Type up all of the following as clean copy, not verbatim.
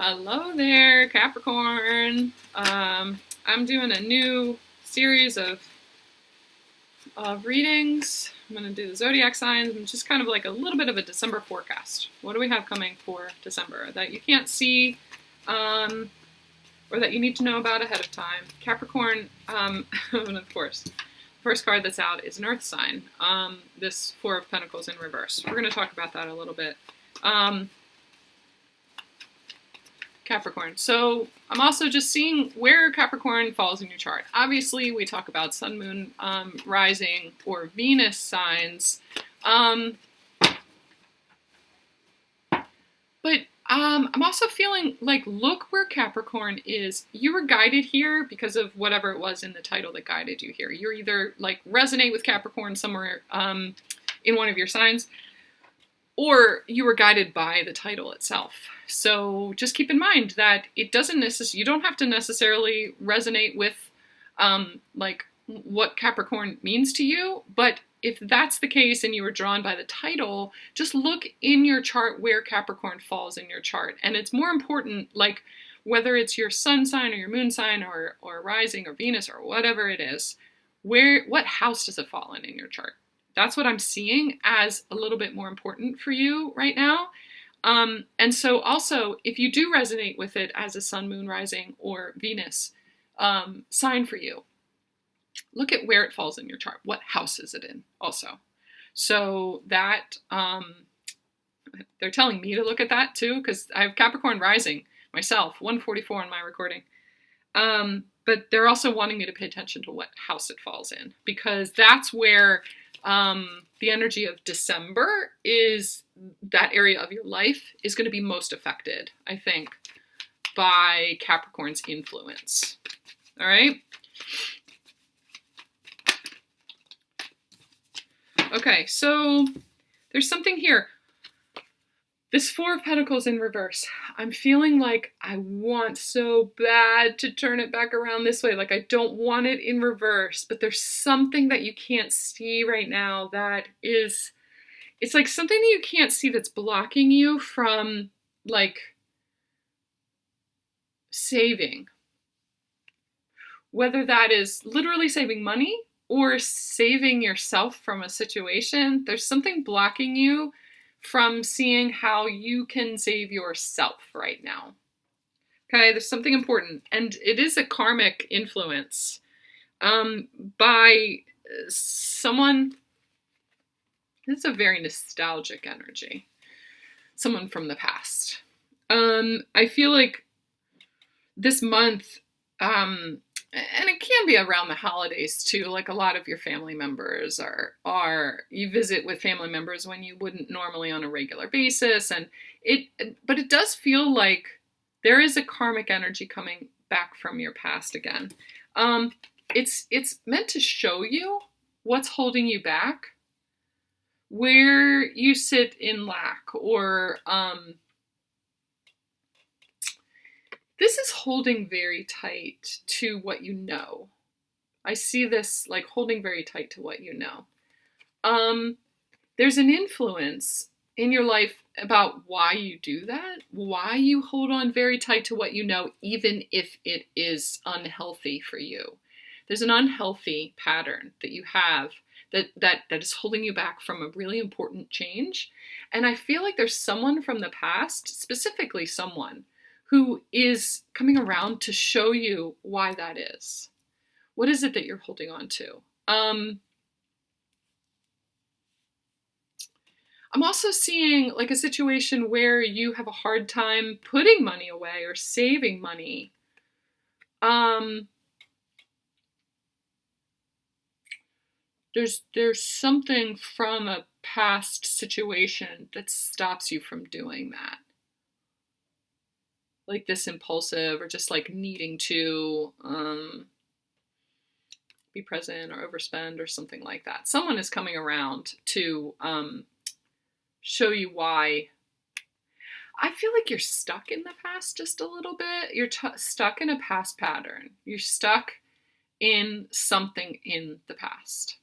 Hello there, Capricorn. I'm doing a new series of readings. I'm going to do the zodiac signs and just kind of like a little bit of a December forecast. What do we have coming for December that you can't see or that you need to know about ahead of time? Capricorn, and of course, the first card that's out is an earth sign. This Four of Pentacles in reverse. We're going to talk about that a little bit. Capricorn. So I'm also just seeing where Capricorn falls in your chart. Obviously, we talk about sun, moon, rising, or Venus signs. But I'm also feeling like, look where Capricorn is. You were guided here because of whatever it was in the title that guided you here. You're either like resonate with Capricorn somewhere in one of your signs, or you were guided by the title itself. So just keep in mind that it doesn't you don't have to necessarily resonate with like what Capricorn means to you, but if that's the case and you were drawn by the title, just look in your chart where Capricorn falls in your chart. And it's more important, like whether it's your sun sign or your moon sign or rising or Venus or whatever it is, what house does it fall in your chart? That's what I'm seeing as a little bit more important for you right now. And so also, if you do resonate with it as a sun, moon, rising, or Venus sign for you, look at where it falls in your chart. What house is it in also? So that, they're telling me to look at that too, because I have Capricorn rising myself, 144 on my recording. But they're also wanting me to pay attention to what house it falls in, because that's where the energy of December is, that area of your life is going to be most affected, I think, by Capricorn's influence. All right. Okay, so there's something here. This Four of Pentacles in reverse. I'm feeling like I want so bad to turn it back around this way. Like I don't want it in reverse, but there's something that you can't see right now that is, it's like something that you can't see that's blocking you from like saving. Whether that is literally saving money or saving yourself from a situation, there's something blocking you from seeing how you can save yourself right now. Okay, there's something important, and it is a karmic influence by someone. It's a very nostalgic energy. Someone from the past. I feel like this month, and it can be around the holidays too, like a lot of your family members are you visit with family members when you wouldn't normally on a regular basis, and but it does feel like there is a karmic energy coming back from your past again. It's meant to show you what's holding you back, where you sit in lack, or this is holding very tight to what you know. I see this like holding very tight to what you know. There's an influence in your life about why you do that, why you hold on very tight to what you know, even if it is unhealthy for you. There's an unhealthy pattern that you have that is holding you back from a really important change. And I feel like there's someone from the past, specifically someone, who is coming around to show you why that is. What is it that you're holding on to? I'm also seeing like a situation where you have a hard time putting money away or saving money. There's something from a past situation that stops you from doing that. Like this impulsive or just like needing to be present or overspend or something like that. Someone is coming around to show you why. I feel like you're stuck in the past just a little bit. You're stuck in a past pattern. You're stuck in something in the past.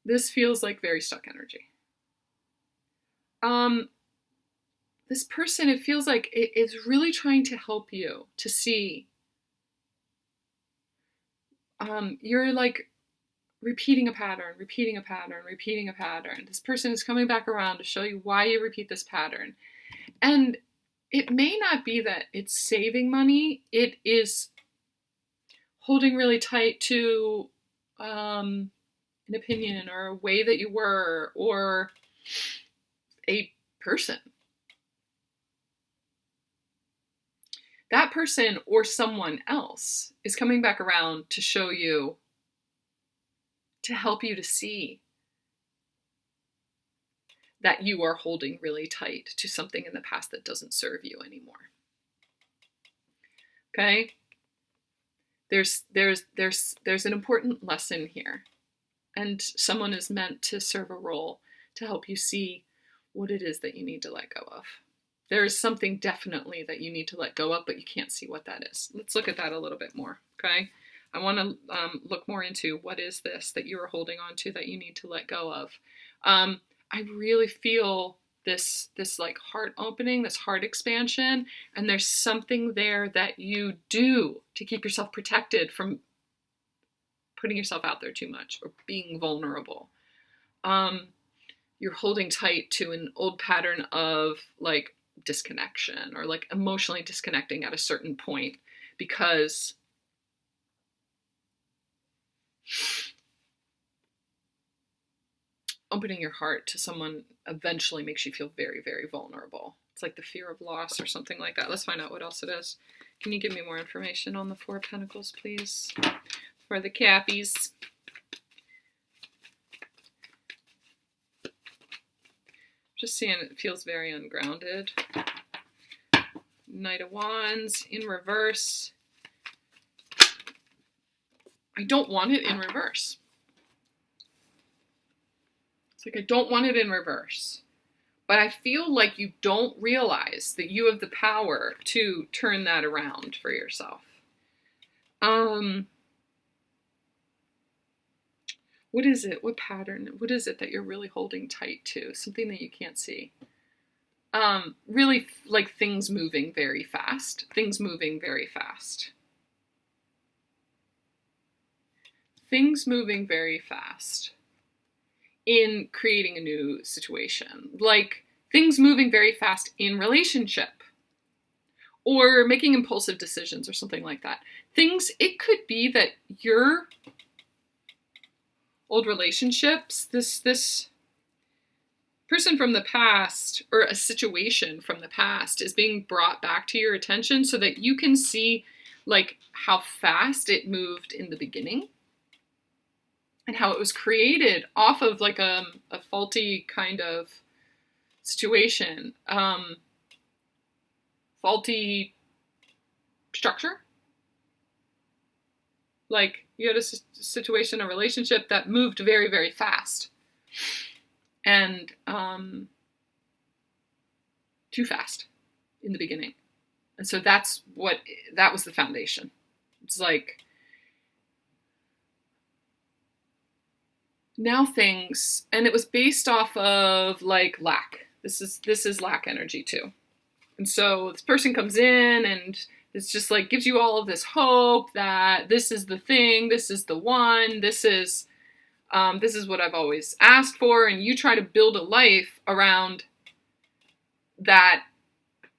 This feels like very stuck energy. this person, it feels like it's really trying to help you to see. You're like repeating a pattern, repeating a pattern, repeating a pattern. This person is coming back around to show you why you repeat this pattern. And it may not be that it's saving money. It is holding really tight to an opinion or a way that you were or a person. That person or someone else is coming back around to show you, to help you to see that you are holding really tight to something in the past that doesn't serve you anymore. Okay? There's an important lesson here. And someone is meant to serve a role to help you see what it is that you need to let go of. There is something definitely that you need to let go of, but you can't see what that is. Let's look at that a little bit more, okay? I want to look more into what is this that you are holding on to that you need to let go of. I really feel this like heart opening, this heart expansion, and there's something there that you do to keep yourself protected from putting yourself out there too much or being vulnerable. You're holding tight to an old pattern of like disconnection or like emotionally disconnecting at a certain point because opening your heart to someone eventually makes you feel very, very vulnerable. It's like the fear of loss or something like that. Let's find out what else it is. Can you give me more information on the Four of Pentacles, please? For the Cappies. Just seeing it feels very ungrounded. Knight of Wands in reverse. I don't want it in reverse. It's like I don't want it in reverse. But I feel like you don't realize that you have the power to turn that around for yourself. What is it? What pattern? What is it that you're really holding tight to? Something that you can't see. Really like things moving very fast. Things moving very fast. Things moving very fast in creating a new situation. Like things moving very fast in relationship. Or making impulsive decisions or something like that. Things, it could be that your old relationships, this person from the past or a situation from the past is being brought back to your attention so that you can see like how fast it moved in the beginning and how it was created off of like a faulty kind of situation, faulty structure. Like you had a situation, a relationship that moved very, very fast. And too fast in the beginning. And so that was the foundation. It's like now things, and it was based off of like lack. This is lack energy too. And so this person comes in and it's just like gives you all of this hope that this is the thing, this is the one, this is what I've always asked for, and you try to build a life around that.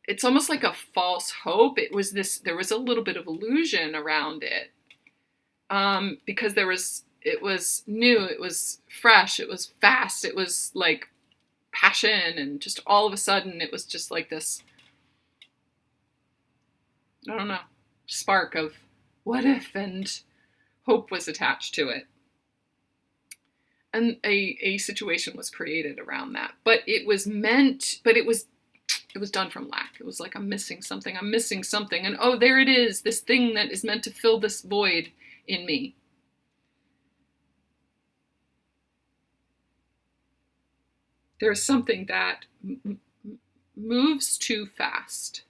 It's almost like a false hope. There was a little bit of illusion around it, because it was new, it was fresh, it was fast, it was like passion, and just all of a sudden it was just like this, I don't know, spark of what if, and hope was attached to it. And a situation was created around that. But it was done from lack. It was like, I'm missing something. And oh, there it is, this thing that is meant to fill this void in me. There's something that moves too fast.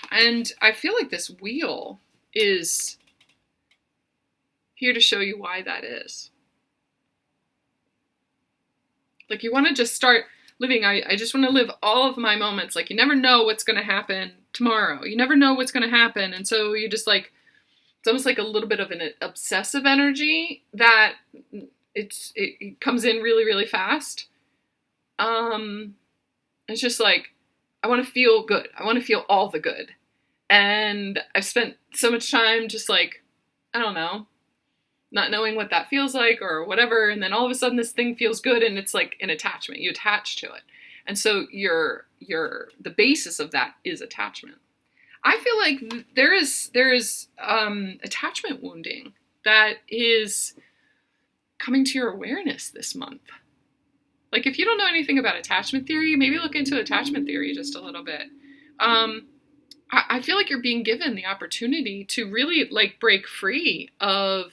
And I feel like this wheel is here to show you why that is. Like you want to just start, living. I just want to live all of my moments. Like, you never know what's going to happen tomorrow. You never know what's going to happen. And so you just like, it's almost like a little bit of an obsessive energy that it comes in really, really fast. It's just like, I want to feel good. I want to feel all the good. And I've spent so much time just like, I don't know, not knowing what that feels like or whatever. And then all of a sudden this thing feels good, and it's like an attachment. You attach to it. And so the basis of that is attachment. I feel like there is attachment wounding that is coming to your awareness this month. Like, if you don't know anything about attachment theory, maybe look into attachment theory just a little bit. I feel like you're being given the opportunity to really like break free of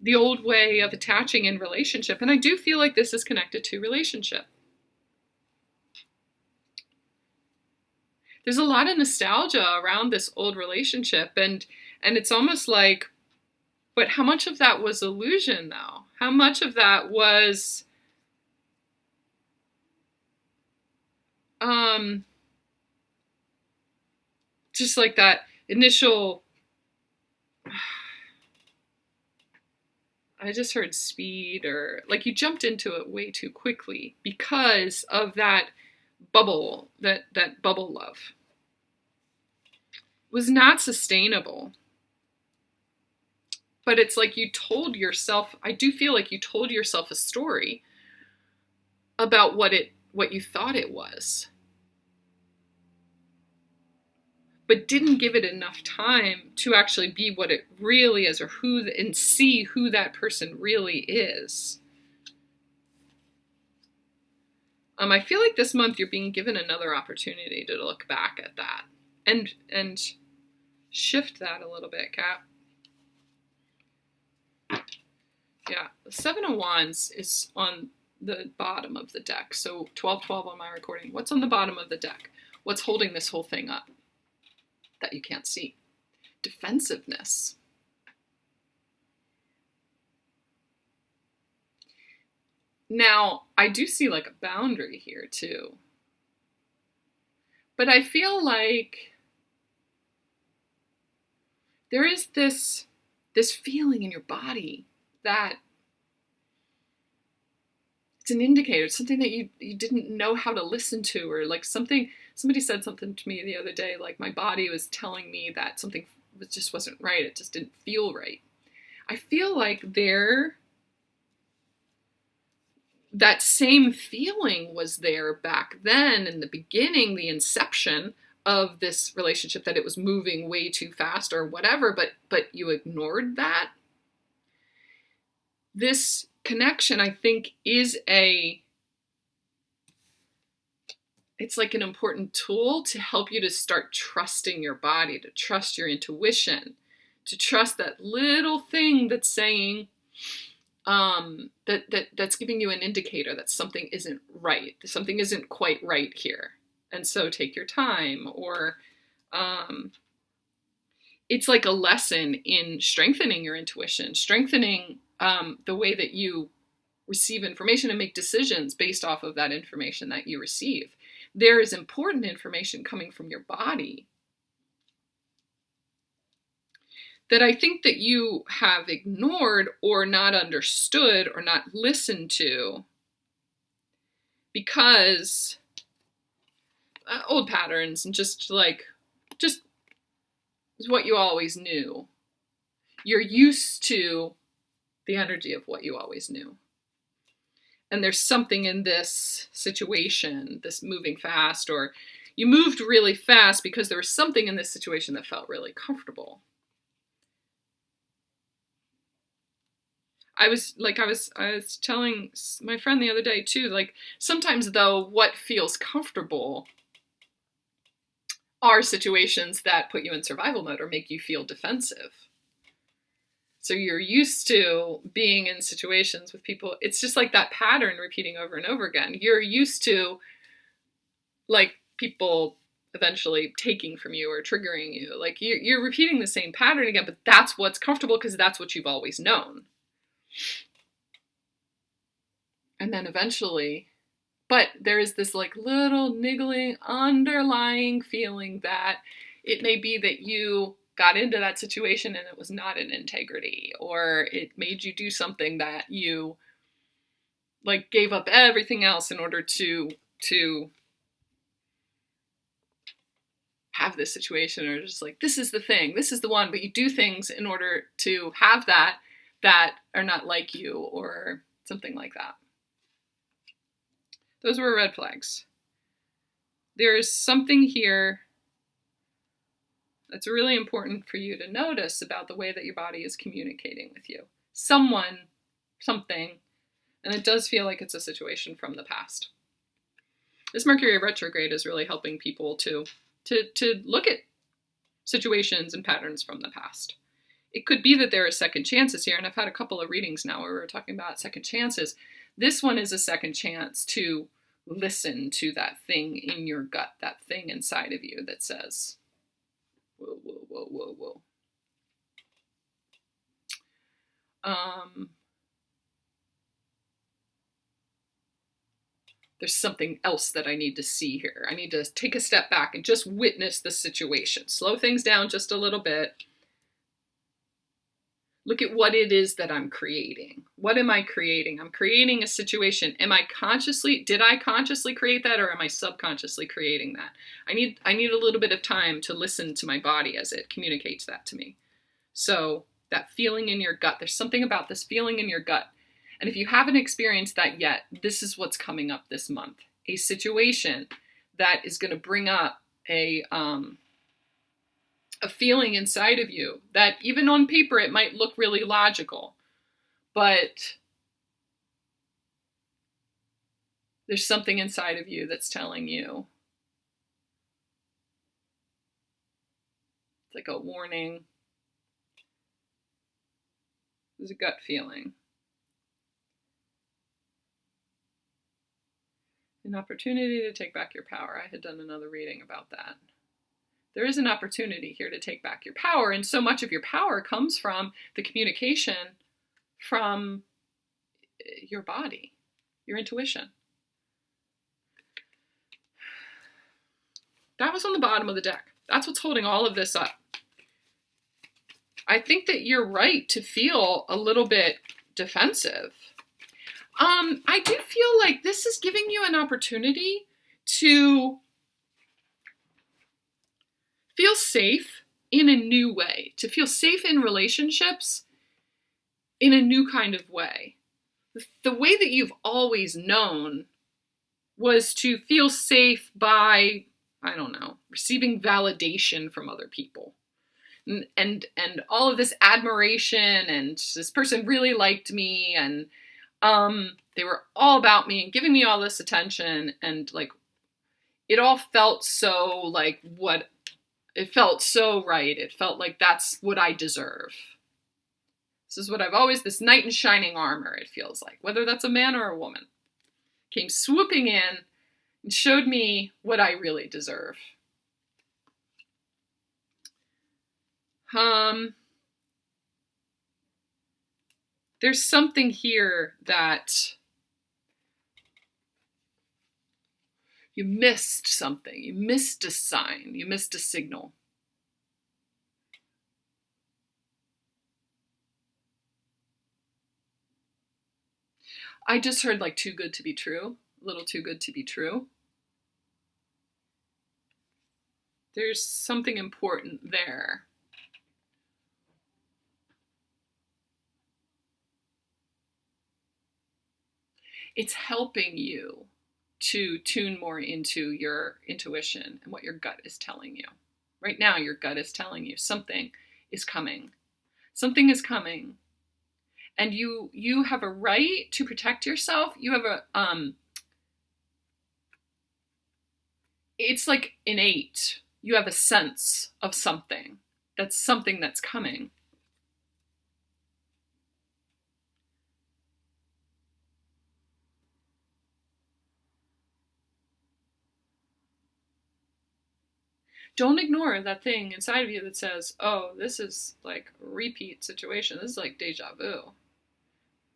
the old way of attaching in relationship. And I do feel like this is connected to relationship. There's a lot of nostalgia around this old relationship, and it's almost like, but how much of that was illusion though? How much of that was just like that initial, I just heard speed, or like you jumped into it way too quickly because of that bubble, that bubble love. It was not sustainable. But it's like you told yourself, I do feel like you told yourself a story about what you thought it was, but didn't give it enough time to actually be what it really is, or and see who that person really is. I feel like this month you're being given another opportunity to look back at that and shift that a little bit, Cap. Yeah, the Seven of Wands is on the bottom of the deck. So 12-12 on my recording. What's on the bottom of the deck? What's holding this whole thing up that you can't see? Defensiveness. Now, I do see like a boundary here too. But I feel like there is this feeling in your body that it's an indicator. It's something that you didn't know how to listen to, or like somebody said something to me the other day, like my body was telling me that something just wasn't right. It just didn't feel right. I feel like that same feeling was there back then in the beginning, the inception of this relationship, that it was moving way too fast or whatever, but you ignored that. This connection, I think, it's like an important tool to help you to start trusting your body, to trust your intuition, to trust that little thing that's saying, that's giving you an indicator that something isn't right, something isn't quite right here. And so take your time, or it's like a lesson in strengthening your intuition, strengthening the way that you receive information and make decisions based off of that information that you receive. There is important information coming from your body that I think that you have ignored or not understood or not listened to because old patterns and just is what you always knew. You're used to the energy of what you always knew. And there's something in this situation, this moving fast, or you moved really fast because there was something in this situation that felt really comfortable. I was telling my friend the other day too, like sometimes though what feels comfortable are situations that put you in survival mode or make you feel defensive. So you're used to being in situations with people. It's just like that pattern repeating over and over again. You're used to like people eventually taking from you or triggering you. Like you're repeating the same pattern again, but that's what's comfortable because that's what you've always known. And then eventually But there is this like little niggling underlying feeling that it may be that you got into that situation and it was not in integrity, or it made you do something that you like gave up everything else in order to have this situation, or just like, this is the thing, this is the one, but you do things in order to have that are not like you, or something like that. Those were red flags. There is something here that's really important for you to notice about the way that your body is communicating with you. Someone, something, and it does feel like it's a situation from the past. This Mercury retrograde is really helping people to look at situations and patterns from the past. It could be that there are second chances here, and I've had a couple of readings now where we're talking about second chances. This one is a second chance to listen to that thing in your gut, that thing inside of you that says, whoa, whoa, whoa, whoa, whoa. There's something else that I need to see here. I need to take a step back and just witness the situation. Slow things down just a little bit. Look at what it is that I'm creating. What am I creating? I'm creating a situation. Did I consciously create that, or am I subconsciously creating that? I need a little bit of time to listen to my body as it communicates that to me. So that feeling in your gut, there's something about this feeling in your gut. And if you haven't experienced that yet, this is what's coming up this month. A situation that is going to bring up a feeling inside of you that even on paper it might look really logical, but there's something inside of you that's telling you. It's like a warning. There's a gut feeling. An opportunity to take back your power. I had done another reading about that. There is an opportunity here to take back your power, and so much of your power comes from the communication from your body, your intuition. That was on the bottom of the deck. That's what's holding all of this up. I think that you're right to feel a little bit defensive. I do feel like this is giving you an opportunity to feel safe in a new way, to feel safe in relationships in a new kind of way. The way that you've always known was to feel safe by, I don't know, receiving validation from other people. And all of this admiration, and this person really liked me, and they were all about me and giving me all this attention, and like it all felt so like it felt so right. It felt like that's what I deserve. This is what I've always, this knight in shining armor, it feels like, whether that's a man or a woman, came swooping in and showed me what I really deserve. There's something here that you missed something. You missed a sign. You missed a signal. I just heard like too good to be true. A little too good to be true. There's something important there. It's helping you to tune more into your intuition and what your gut is telling you. Right now, your gut is telling you something is coming. Something is coming. And you have a right to protect yourself. You have a, it's like innate. You have a sense of something that's coming. Don't ignore that thing inside of you that says, oh, this is like a repeat situation. This is like deja vu.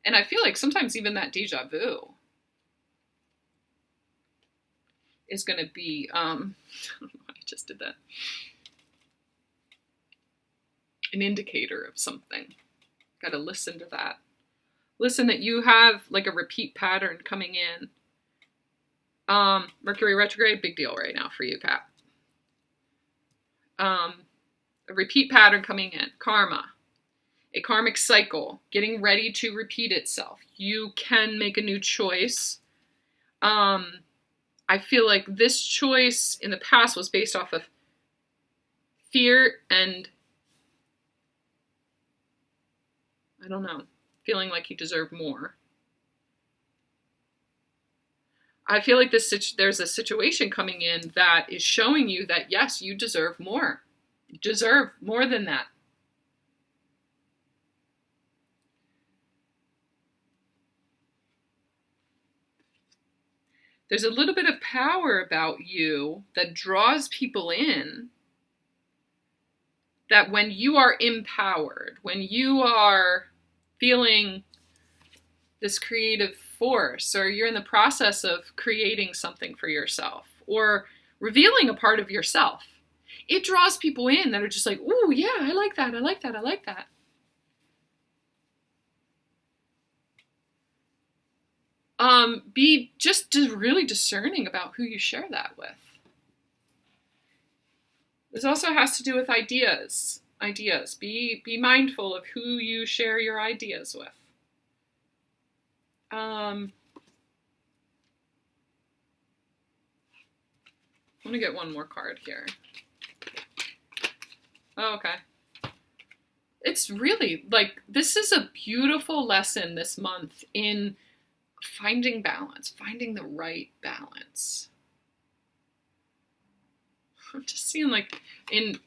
And I feel like sometimes even that deja vu is going to be, I don't know why I just did that, an indicator of something. Got to listen to that. Listen that you have like a repeat pattern coming in. Mercury retrograde, big deal right now for you, Cap. A repeat pattern coming in. Karma. A karmic cycle getting ready to repeat itself. You can make a new choice. I feel like this choice in the past was based off of fear and, I don't know, feeling like you deserve more. I feel like there's a situation coming in that is showing you that, yes, you deserve more. You deserve more than that. There's a little bit of power about you that draws people in, that when you are empowered, when you are feeling this creative force, or you're in the process of creating something for yourself, or revealing a part of yourself, it draws people in that are just like, ooh, yeah, I like that, I like that, I like that. Be just really discerning about who you share that with. This also has to do with ideas. Be mindful of who you share your ideas with. I'm going to get one more card here. Oh, okay. It's really, like, this is a beautiful lesson this month in finding balance, finding the right balance. I'm just seeing, like, in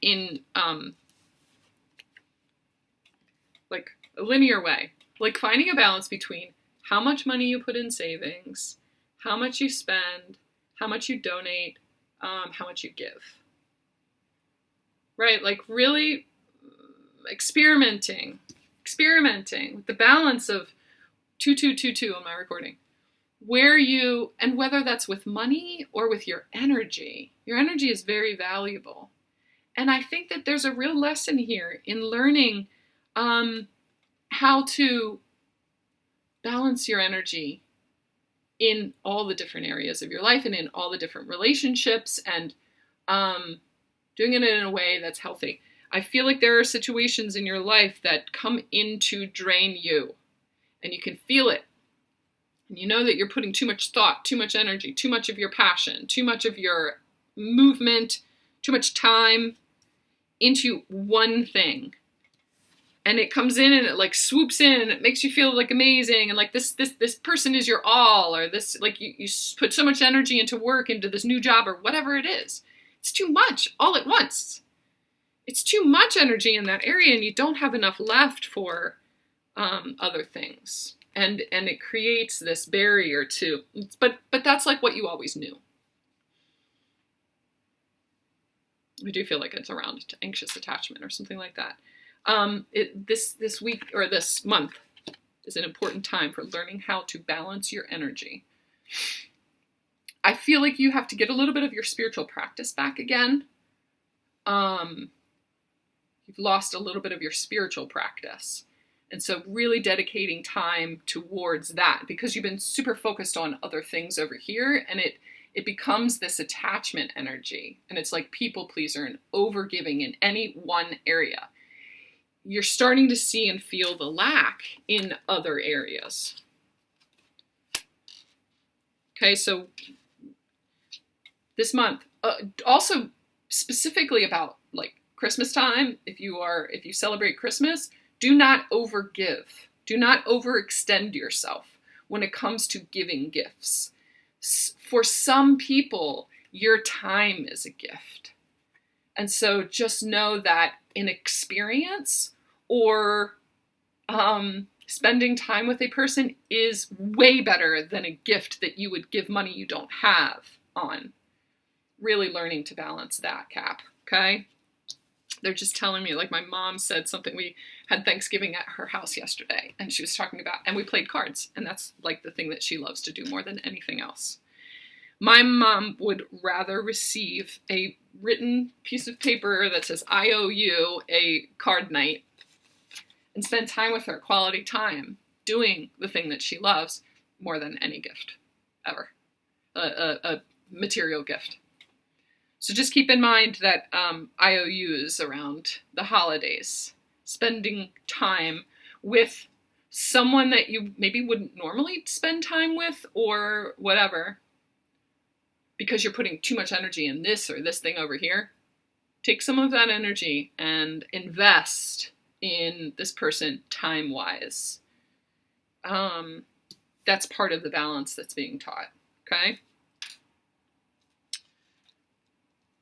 like a linear way, like finding a balance between how much money you put in savings, how much you spend, how much you donate, how much you give. Right? Like really experimenting with the balance of 2222 on my recording. Where you, and whether that's with money or with your energy is very valuable. And I think that there's a real lesson here in learning how to balance your energy in all the different areas of your life and in all the different relationships, and doing it in a way that's healthy. I feel like there are situations in your life that come in to drain you, and you can feel it. And you know that you're putting too much thought, too much energy, too much of your passion, too much of your movement, too much time into one thing. And it comes in and it like swoops in and it makes you feel like amazing. And like this person is your all, or this, like you put so much energy into work, into this new job or whatever it is. It's too much all at once. It's too much energy in that area, and you don't have enough left for other things. And it creates this barrier too. But that's like what you always knew. I do feel like it's around anxious attachment or something like that. This week or this month is an important time for learning how to balance your energy. I feel like you have to get a little bit of your spiritual practice back again. You've lost a little bit of your spiritual practice. And so really dedicating time towards that, because you've been super focused on other things over here, and it becomes this attachment energy, and it's like people pleaser and overgiving in any one area. You're starting to see and feel the lack in other areas. Okay, so this month, also specifically about like Christmas time, if you celebrate Christmas, do not overgive. Do not overextend yourself when it comes to giving gifts. For some people, your time is a gift. And so just know that in experience or spending time with a person is way better than a gift that you would give money you don't have on. Really learning to balance that, Cap, okay? They're just telling me, like my mom said something, we had Thanksgiving at her house yesterday, and she was talking about, and we played cards, and that's like the thing that she loves to do more than anything else. My mom would rather receive a written piece of paper that says, I owe you a card night, and spend time with her, quality time, doing the thing that she loves more than any gift ever, a material gift. So just keep in mind that IOUs around the holidays, spending time with someone that you maybe wouldn't normally spend time with or whatever, because you're putting too much energy in this or this thing over here. Take some of that energy and invest in this person time-wise. That's part of the balance that's being taught, okay?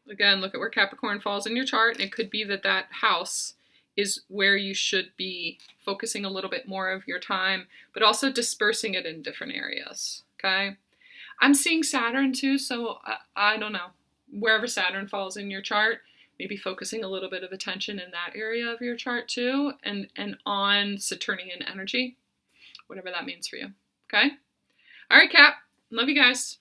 Again, look at where Capricorn falls in your chart. It could be that that house is where you should be focusing a little bit more of your time, but also dispersing it in different areas, okay? I'm seeing Saturn too, so I don't know. Wherever Saturn falls in your chart, maybe focusing a little bit of attention in that area of your chart too, and on Saturnian energy, whatever that means for you, okay? All right, Cap. Love you guys.